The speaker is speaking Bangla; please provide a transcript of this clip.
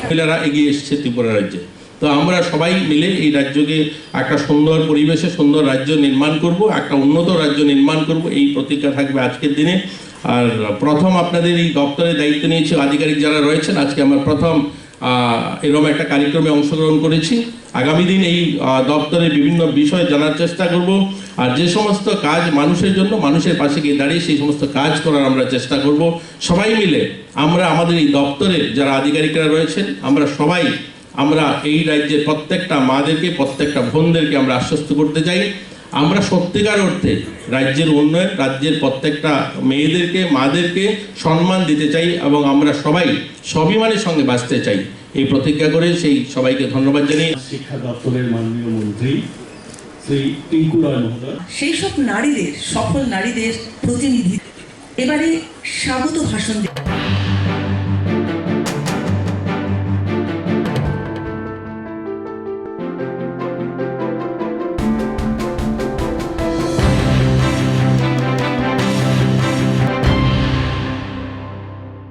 মহিলারা এগিয়ে এসেছে ত্রিপুরা রাজ্যে। তো আমরা সবাই মিলে এই রাজ্যকে একটা সুন্দর পরিবেশে সুন্দর রাজ্য নির্মাণ করব, একটা উন্নত রাজ্য নির্মাণ করব, এই প্রতিজ্ঞা থাকবে আজকের দিনে। আর প্রথম আপনাদের এই দপ্তরের দায়িত্ব নিয়েছে আধিকারিক যারা রয়েছেন, আজকে আমার প্রথম এরকম একটা কার্যক্রমে অংশগ্রহণ করেছি। আগামী দিন এই দপ্তরের বিভিন্ন বিষয় জানার চেষ্টা করব, আর যে সমস্ত কাজ মানুষের জন্য, মানুষের পাশে গিয়ে দাঁড়িয়ে সেই সমস্ত কাজ করার আমরা চেষ্টা করব। সবাই মিলে আমরা আমাদের এই দপ্তরে যারা আধিকারিকরা রয়েছেন, আমরা এই রাজ্যের প্রত্যেকটা মাদেরকে, প্রত্যেকটা বোনদেরকে আমরা আশ্বস্ত করতে চাই, আমরা সত্যিকার অর্থে রাজ্যের উন্নয়ন, রাজ্যের প্রত্যেকটা মেয়েদেরকে, মাদেরকে সম্মান দিতে চাই, এবং আমরা সবাই স্বাভিমানের সঙ্গে বাঁচতে চাই। এই প্রতিজ্ঞা করে সেই সবাইকে ধন্যবাদ জানিয়ে শিক্ষা দপ্তরের মাননীয় মন্ত্রী শ্রী টিঙ্কু রায় মহোদয়, সেই সব নারীদের, সফল নারীদের প্রতিনিধি এবারে স্বাগত ভাষণ